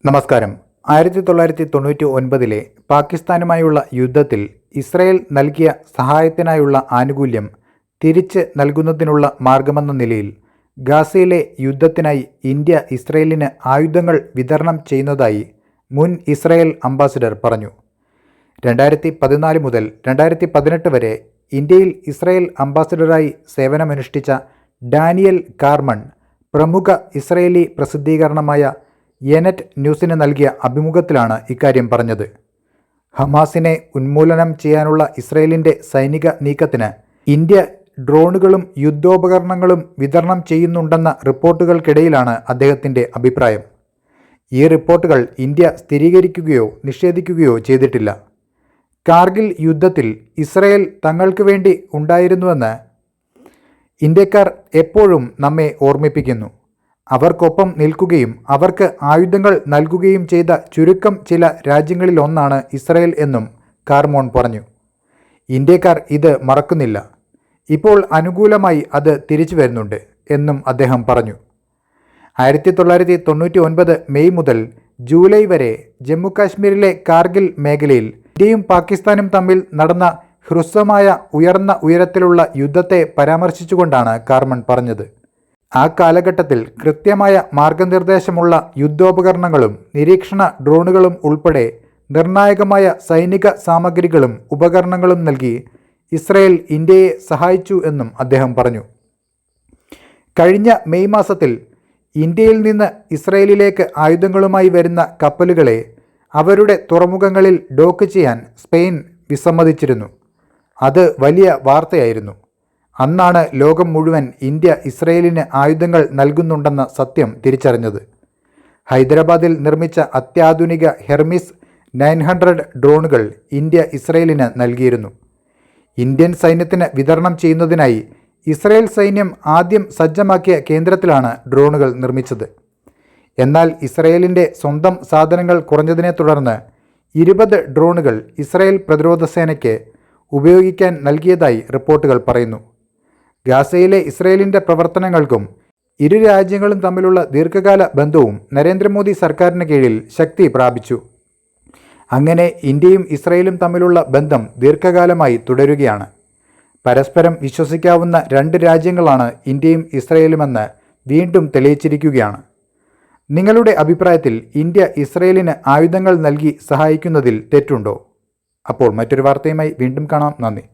നമസ്കാരം. 1999 പാകിസ്ഥാനുമായുള്ള യുദ്ധത്തിൽ ഇസ്രായേൽ നൽകിയ സഹായത്തിനായുള്ള ആനുകൂല്യം തിരിച്ച് നൽകുന്നതിനുള്ള മാർഗമെന്ന നിലയിൽ ഗാസയിലെ യുദ്ധത്തിനായി ഇന്ത്യ ഇസ്രായേലിന് ആയുധങ്ങൾ വിതരണം ചെയ്യുന്നതായി മുൻ ഇസ്രായേൽ അംബാസഡർ പറഞ്ഞു. 2014 മുതൽ 2018 വരെ ഇന്ത്യയിൽ ഇസ്രായേൽ അംബാസഡറായി സേവനമനുഷ്ഠിച്ച ഡാനിയൽ കാർമൺ പ്രമുഖ ഇസ്രായേലി പ്രസിദ്ധീകരണമായ യെനെറ്റ് ന്യൂസിന് നൽകിയ അഭിമുഖത്തിലാണ് ഇക്കാര്യം പറഞ്ഞത്. ഹമാസിനെ ഉന്മൂലനം ചെയ്യാനുള്ള ഇസ്രായേലിൻ്റെ സൈനിക നീക്കത്തിന് ഇന്ത്യ ഡ്രോണുകളും യുദ്ധോപകരണങ്ങളും വിതരണം ചെയ്യുന്നുണ്ടെന്ന റിപ്പോർട്ടുകൾക്കിടയിലാണ് അദ്ദേഹത്തിൻ്റെ അഭിപ്രായം. ഈ റിപ്പോർട്ടുകൾ ഇന്ത്യ സ്ഥിരീകരിക്കുകയോ നിഷേധിക്കുകയോ ചെയ്തിട്ടില്ല. കാർഗിൽ യുദ്ധത്തിൽ ഇസ്രായേൽ തങ്ങൾക്ക് വേണ്ടി ഉണ്ടായിരുന്നുവെന്ന് ഇന്ത്യക്കാർ എപ്പോഴും നമ്മെ ഓർമ്മിപ്പിക്കുന്നു. അവർക്കൊപ്പം നിൽക്കുകയും അവർക്ക് ആയുധങ്ങൾ നൽകുകയും ചെയ്ത ചുരുക്കം ചില രാജ്യങ്ങളിലൊന്നാണ് ഇസ്രായേൽ എന്നും കാർമോൺ പറഞ്ഞു. ഇന്ത്യക്കാർ ഇത് മറക്കുന്നില്ല. ഇപ്പോൾ അനുകൂലമായി അത് തിരിച്ചു വരുന്നുണ്ട് എന്നും അദ്ദേഹം പറഞ്ഞു. 1999 മെയ് മുതൽ ജൂലൈ വരെ ജമ്മുകാശ്മീരിലെ കാർഗിൽ മേഖലയിൽ ഇന്ത്യയും പാകിസ്ഥാനും തമ്മിൽ നടന്ന ഹ്രസ്വമായ ഉയർന്ന ഉയരത്തിലുള്ള യുദ്ധത്തെ പരാമർശിച്ചുകൊണ്ടാണ് കാർമൺ പറഞ്ഞത്. ആ കാലഘട്ടത്തിൽ കൃത്യമായ മാർഗനിർദ്ദേശമുള്ള യുദ്ധോപകരണങ്ങളും നിരീക്ഷണ ഡ്രോണുകളും ഉൾപ്പെടെ നിർണായകമായ സൈനിക സാമഗ്രികളും ഉപകരണങ്ങളും നൽകി ഇസ്രായേൽ ഇന്ത്യയെ സഹായിച്ചു എന്നും അദ്ദേഹം പറഞ്ഞു. കഴിഞ്ഞ മെയ് മാസത്തിൽ ഇന്ത്യയിൽ നിന്ന് ഇസ്രായേലിലേക്ക് ആയുധങ്ങളുമായി വരുന്ന കപ്പലുകളെ അവരുടെ തുറമുഖങ്ങളിൽ ഡോക്ക് ചെയ്യാൻ സ്പെയിൻ വിസമ്മതിച്ചിരുന്നു. അത് വലിയ വാർത്തയായിരുന്നു. അന്നാണ് ലോകം മുഴുവൻ ഇന്ത്യ ഇസ്രായേലിന് ആയുധങ്ങൾ നൽകുന്നുണ്ടെന്ന സത്യം തിരിച്ചറിഞ്ഞത്. ഹൈദരാബാദിൽ നിർമ്മിച്ച അത്യാധുനിക ഹെർമിസ് 900 ഡ്രോണുകൾ ഇന്ത്യ ഇസ്രായേലിന് നൽകിയിരുന്നു. ഇന്ത്യൻ സൈന്യത്തിന് വിതരണം ചെയ്യുന്നതിനായി ഇസ്രായേൽ സൈന്യം ആദ്യം സജ്ജമാക്കിയ കേന്ദ്രത്തിലാണ് ഡ്രോണുകൾ നിർമ്മിച്ചത്. എന്നാൽ ഇസ്രായേലിൻ്റെ സ്വന്തം സാധനങ്ങൾ കുറഞ്ഞതിനെ തുടർന്ന് 20 ഡ്രോണുകൾ ഇസ്രായേൽ പ്രതിരോധ സേനയ്ക്ക് ഉപയോഗിക്കാൻ നൽകിയതായി റിപ്പോർട്ടുകൾ പറയുന്നു. ഗാസയിലെ ഇസ്രായേലിൻ്റെ പ്രവർത്തനങ്ങൾക്കും ഇരു രാജ്യങ്ങളും തമ്മിലുള്ള ദീർഘകാല ബന്ധവും നരേന്ദ്രമോദി സർക്കാരിന് കീഴിൽ ശക്തി പ്രാപിച്ചു. അങ്ങനെ ഇന്ത്യയും ഇസ്രായേലും തമ്മിലുള്ള ബന്ധം ദീർഘകാലമായി തുടരുകയാണ്. പരസ്പരം വിശ്വസിക്കാവുന്ന രണ്ട് രാജ്യങ്ങളാണ് ഇന്ത്യയും ഇസ്രായേലുമെന്ന് വീണ്ടും തെളിയിച്ചിരിക്കുകയാണ്. നിങ്ങളുടെ അഭിപ്രായത്തിൽ ഇന്ത്യ ഇസ്രായേലിന് ആയുധങ്ങൾ നൽകി സഹായിക്കുന്നതിൽ തെറ്റുണ്ടോ? അപ്പോൾ മറ്റൊരു വാർത്തയുമായി വീണ്ടും കാണാം. നന്ദി.